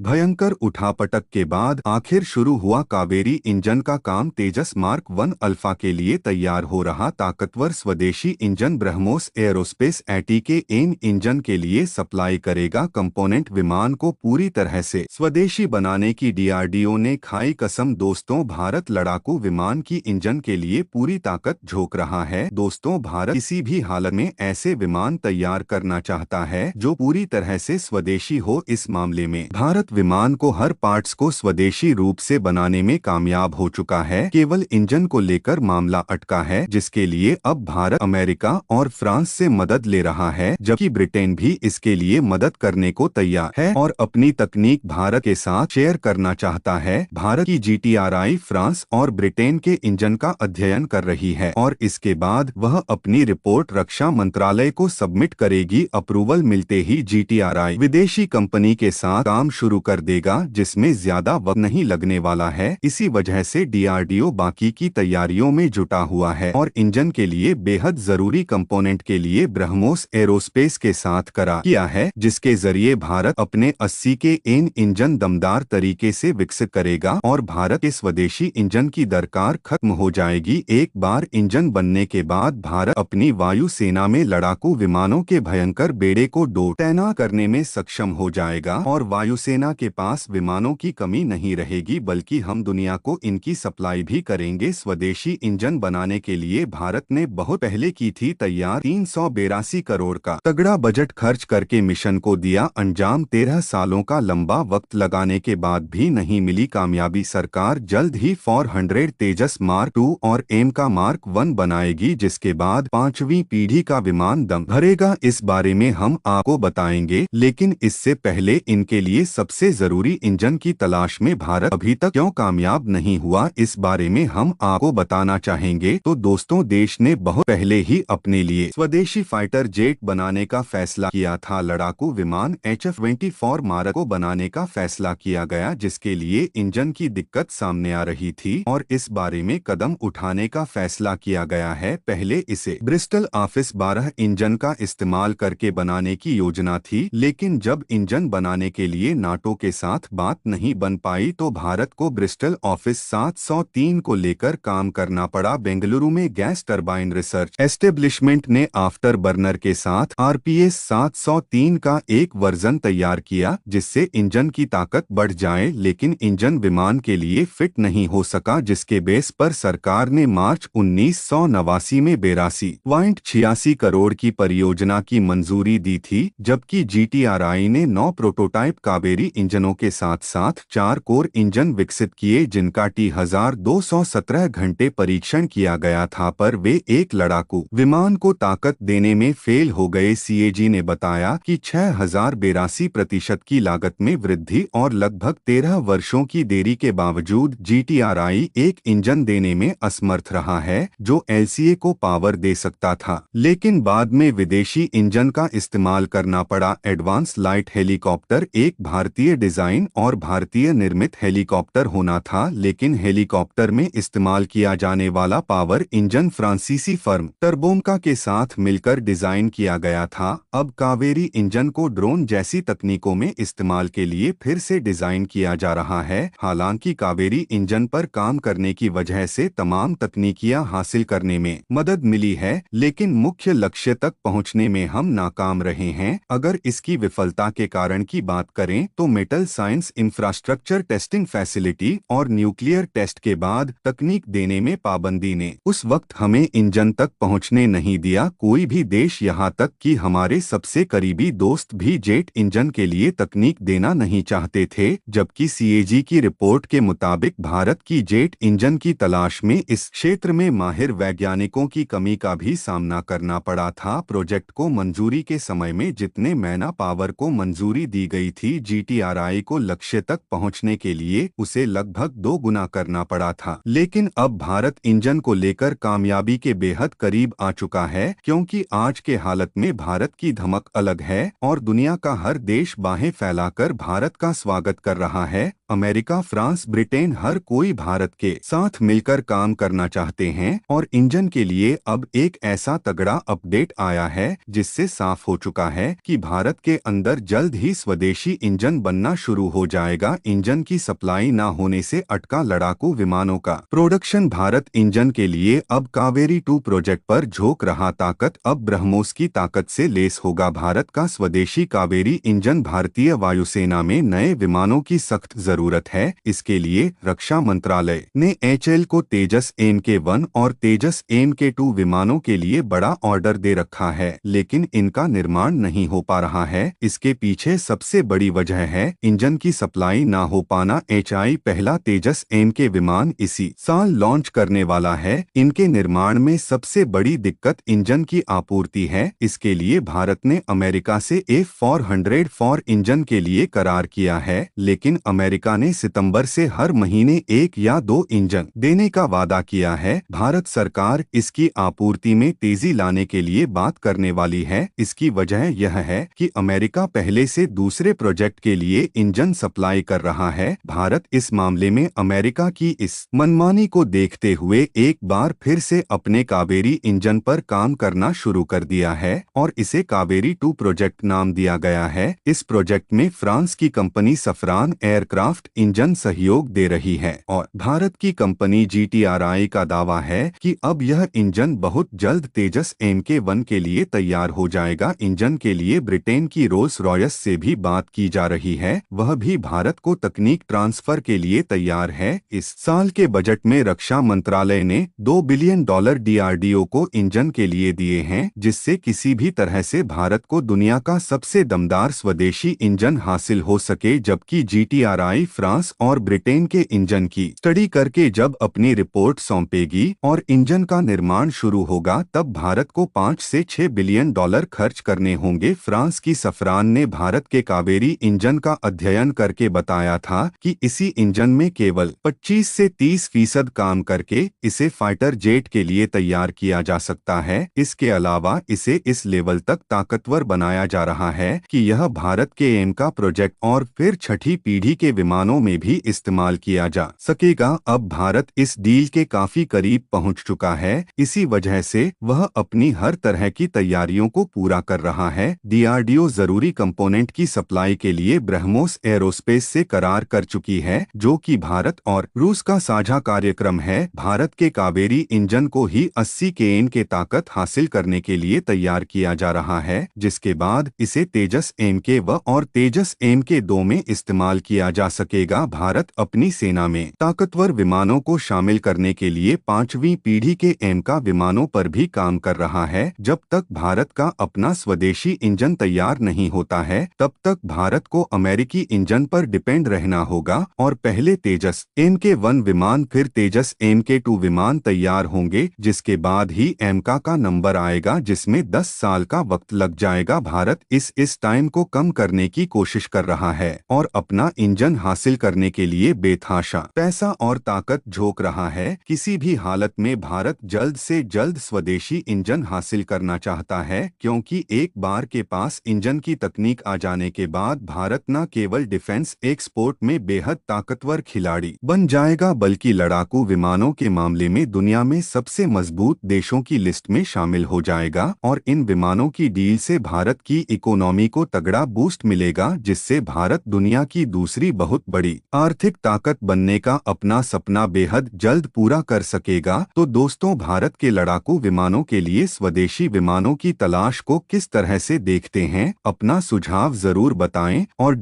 भयंकर उठापटक के बाद आखिर शुरू हुआ कावेरी इंजन का काम। तेजस मार्क 1 अल्फा के लिए तैयार हो रहा ताकतवर स्वदेशी इंजन ब्रह्मोस एयरोस्पेस एटी के एन इंजन के लिए सप्लाई करेगा कंपोनेंट। विमान को पूरी तरह से स्वदेशी बनाने की डीआरडीओ ने खाई कसम। दोस्तों, भारत लड़ाकू विमान की इंजन के लिए पूरी ताकत झोंक रहा है। दोस्तों, भारत किसी भी हालत में ऐसे विमान तैयार करना चाहता है जो पूरी तरह से स्वदेशी हो। इस मामले में भारत विमान को हर पार्ट्स को स्वदेशी रूप से बनाने में कामयाब हो चुका है। केवल इंजन को लेकर मामला अटका है, जिसके लिए अब भारत अमेरिका और फ्रांस से मदद ले रहा है, जबकि ब्रिटेन भी इसके लिए मदद करने को तैयार है और अपनी तकनीक भारत के साथ शेयर करना चाहता है। भारत की जीटीआरआई फ्रांस और ब्रिटेन के इंजन का अध्ययन कर रही है और इसके बाद वह अपनी रिपोर्ट रक्षा मंत्रालय को सबमिट करेगी। अप्रूवल मिलते ही जीटीआरआई विदेशी कंपनी के साथ काम शुरू कर देगा, जिसमें ज्यादा वक्त नहीं लगने वाला है। इसी वजह से डीआरडीओ बाकी की तैयारियों में जुटा हुआ है और इंजन के लिए बेहद जरूरी कंपोनेंट के लिए ब्रह्मोस एरोस्पेस के साथ करार किया है, जिसके जरिए भारत अपने 80 के एन इंजन दमदार तरीके से विकसित करेगा और भारत के स्वदेशी इंजन की दरकार खत्म हो जाएगी। एक बार इंजन बनने के बाद भारत अपनी वायु सेना में लड़ाकू विमानों के भयंकर बेड़े को तैनात करने में सक्षम हो जाएगा और वायुसेना के पास विमानों की कमी नहीं रहेगी, बल्कि हम दुनिया को इनकी सप्लाई भी करेंगे। स्वदेशी इंजन बनाने के लिए भारत ने बहुत पहले की थी तैयार। 382 करोड़ का तगड़ा बजट खर्च करके मिशन को दिया अंजाम। 13 सालों का लंबा वक्त लगाने के बाद भी नहीं मिली कामयाबी। सरकार जल्द ही 400 तेजस मार्क 2 और एम का मार्क 1 बनाएगी, जिसके बाद 5वीं पीढ़ी का विमान दम भरेगा। इस बारे में हम आपको बताएंगे, लेकिन इससे पहले इनके लिए सबसे जरूरी इंजन की तलाश में भारत अभी तक क्यों कामयाब नहीं हुआ, इस बारे में हम आपको बताना चाहेंगे। तो दोस्तों, देश ने बहुत पहले ही अपने लिए स्वदेशी फाइटर जेट बनाने का फैसला किया था। लड़ाकू विमान HF-24 मारक को बनाने का फैसला किया गया, जिसके लिए इंजन की दिक्कत सामने आ रही थी और इस बारे में कदम उठाने का फैसला किया गया है। पहले इसे ब्रिस्टल ऑफिस 12 इंजन का इस्तेमाल करके बनाने की योजना थी, लेकिन जब इंजन बनाने के लिए नाटो के साथ बात नहीं बन पाई तो भारत को ब्रिस्टल ऑफिस 703 को लेकर काम करना पड़ा। बेंगलुरु में गैस टरबाइन रिसर्च एस्टेब्लिशमेंट ने आफ्टर बर्नर के साथ RPS 703 का एक वर्जन तैयार किया, जिससे इंजन की ताकत बढ़ जाए, लेकिन इंजन विमान के लिए फिट नहीं हो सका, जिसके बेस पर सरकार ने मार्च 1989 में 82.86 करोड़ की परियोजना की मंजूरी दी थी, जबकि जीटीआरआई ने 9 प्रोटोटाइप कावेरी इंजनों के साथ साथ 4 कोर इंजन विकसित किए, जिनका T1217 घंटे परीक्षण किया गया था, पर वे एक लड़ाकू विमान को ताकत देने में फेल हो गए। सीएजी ने बताया कि 6082% की लागत में वृद्धि और लगभग 13 वर्षों की देरी के बावजूद जीटीआरआई एक इंजन देने में असमर्थ रहा है जो LCA को पावर दे सकता था, लेकिन बाद में विदेशी इंजन का इस्तेमाल करना पड़ा। एडवांस लाइट हेलीकॉप्टर एक भारतीय डिजाइन और भारतीय निर्मित हेलीकॉप्टर होना था, लेकिन हेलीकॉप्टर में इस्तेमाल किया जाने वाला पावर इंजन फ्रांसीसी फर्म टर्बोमका के साथ मिलकर डिजाइन किया गया था। अब कावेरी इंजन को ड्रोन जैसी तकनीकों में इस्तेमाल के लिए फिर से डिजाइन किया जा रहा है। हालांकि कावेरी इंजन पर काम करने की वजह से तमाम तकनीकियां हासिल करने में मदद मिली है, लेकिन मुख्य लक्ष्य तक पहुंचने में हम नाकाम रहे हैं। अगर इसकी विफलता के कारण की बात करें तो metal science infrastructure testing facility और न्यूक्लियर टेस्ट के बाद तकनीक देने में पाबंदी ने उस वक्त हमें इंजन तक पहुंचने नहीं दिया। कोई भी देश, यहां तक कि हमारे सबसे करीबी दोस्त भी जेट इंजन के लिए तकनीक देना नहीं चाहते थे, जबकि सीएजी की रिपोर्ट के मुताबिक भारत की जेट इंजन की तलाश में इस क्षेत्र में माहिर वैज्ञानिकों की कमी का भी सामना करना पड़ा था। प्रोजेक्ट को मंजूरी के समय में जितने मैना पावर को मंजूरी दी गई थी, जीटीआरआई को लक्ष्य तक पहुंचने के लिए उसे लगभग 2 गुना करना पड़ा था। लेकिन अब भारत इंजन को लेकर कामयाबी के बेहद करीब आ चुका है, क्योंकि आज के हालत में भारत की धमक अलग है और दुनिया का हर देश बाहें फैलाकर भारत का स्वागत कर रहा है। अमेरिका, फ्रांस, ब्रिटेन हर कोई भारत के साथ मिलकर काम करना चाहते हैं और इंजन के लिए अब एक ऐसा तगड़ा अपडेट आया है जिससे साफ हो चुका है कि भारत के अंदर जल्द ही स्वदेशी इंजन बनना शुरू हो जाएगा। इंजन की सप्लाई न होने से अटका लड़ाकू विमानों का प्रोडक्शन। भारत इंजन के लिए अब कावेरी 2 प्रोजेक्ट पर झोंक रहा। ताकत अब ब्रह्मोस की ताकत से लेस होगा। भारत का स्वदेशी कावेरी इंजन। भारतीय वायुसेना में नए विमानों की सख्त जरूरत है। इसके लिए रक्षा मंत्रालय ने HAL को तेजस MK-1 और तेजस MK-2 विमानों के लिए बड़ा ऑर्डर दे रखा है, लेकिन इनका निर्माण नहीं हो पा रहा है। इसके पीछे सबसे बड़ी वजह है इंजन की सप्लाई ना हो पाना। HAL पहला तेजस MK विमान इसी साल लॉन्च करने वाला है। इनके निर्माण में सबसे बड़ी दिक्कत इंजन की आपूर्ति है। इसके लिए भारत ने अमेरिका से A400 इंजन के लिए करार किया है, लेकिन अमेरिका ने सितंबर से हर महीने 1 या 2 इंजन देने का वादा किया है। भारत सरकार इसकी आपूर्ति में तेजी लाने के लिए बात करने वाली है। इसकी वजह यह है कि अमेरिका पहले से दूसरे प्रोजेक्ट के लिए इंजन सप्लाई कर रहा है। भारत इस मामले में अमेरिका की इस मनमानी को देखते हुए एक बार फिर से अपने कावेरी इंजन पर काम करना शुरू कर दिया है और इसे कावेरी 2 प्रोजेक्ट नाम दिया गया है। इस प्रोजेक्ट में फ्रांस की कंपनी सफरान एयरक्राफ्ट इंजन सहयोग दे रही है और भारत की कंपनी GTRI का दावा है कि अब यह इंजन बहुत जल्द तेजस MK-1 के लिए तैयार हो जाएगा। इंजन के लिए ब्रिटेन की रोल्स रॉयस से भी बात की जा रही है। वह भी भारत को तकनीक ट्रांसफर के लिए तैयार है। इस साल के बजट में रक्षा मंत्रालय ने $2 बिलियन DRDO को इंजन के लिए दिए हैं, जिससे किसी भी तरह से भारत को दुनिया का सबसे दमदार स्वदेशी इंजन हासिल हो सके। जबकि GTRI फ्रांस और ब्रिटेन के इंजन की स्टडी करके जब अपनी रिपोर्ट सौंपेगी और इंजन का निर्माण शुरू होगा, तब भारत को $5 से $6 बिलियन खर्च करने होंगे। फ्रांस की सफरान ने भारत के कावेरी इंजन का अध्ययन करके बताया था कि इसी इंजन में केवल 25 से 30% काम करके इसे फाइटर जेट के लिए तैयार किया जा सकता है। इसके अलावा इसे इस लेवल तक ताकतवर बनाया जा रहा है कि यह भारत के एम का प्रोजेक्ट और फिर छठी पीढ़ी के विमानों में भी इस्तेमाल किया जा सकेगा। अब भारत इस डील के काफी करीब पहुंच चुका है। इसी वजह से वह अपनी हर तरह की तैयारियों को पूरा कर रहा है। DRDO जरूरी कंपोनेंट की सप्लाई के लिए ब्रह्मोस एरोस्पेस से करार कर चुकी है, जो कि भारत और रूस का साझा कार्यक्रम है। भारत के कावेरी इंजन को ही 80 kN के ताकत हासिल करने के लिए तैयार किया जा रहा है, जिसके बाद इसे तेजस MK-1 और तेजस MK-2 में इस्तेमाल किया जा सकेगा। भारत अपनी सेना में ताकतवर विमानों को शामिल करने के लिए 5वीं पीढ़ी के एम का विमानों पर भी काम कर रहा है। जब तक भारत का अपना स्वदेशी इंजन तैयार नहीं होता है, तब तक भारत को अमेरिकी इंजन पर डिपेंड रहना होगा और पहले तेजस MK-1 विमान फिर तेजस MK-2 विमान तैयार होंगे, जिसके बाद ही एमका का नंबर आएगा, जिसमें 10 साल का वक्त लग जाएगा। भारत इस टाइम को कम करने की कोशिश कर रहा है और अपना इंजन हासिल करने के लिए बेतहाशा पैसा और ताकत झोंक रहा है। किसी भी हालत में भारत जल्द से जल्द स्वदेशी इंजन हासिल करना चाहता है, क्योंकि एक बार के पास इंजन की तकनीक आ जाने के बाद भारत न केवल डिफेंस एक्सपोर्ट में बेहद ताकतवर खिलाड़ी बन जाएगा, बल्कि लड़ाकू विमानों के मामले में दुनिया में सबसे मजबूत देशों की लिस्ट में शामिल हो जाएगा। और इन विमानों की डील से भारत की इकोनॉमी को तगड़ा बूस्ट मिलेगा, जिससे भारत दुनिया की दूसरी बहुत बड़ी आर्थिक ताकत बनने का अपना सपना बेहद जल्द पूरा कर सकेगा। तो दोस्तों, भारत के लड़ाकू विमानों के लिए स्वदेशी विमानों की तलाश को किस तरह से देखते हैं? अपना सुझाव जरूर बताएं और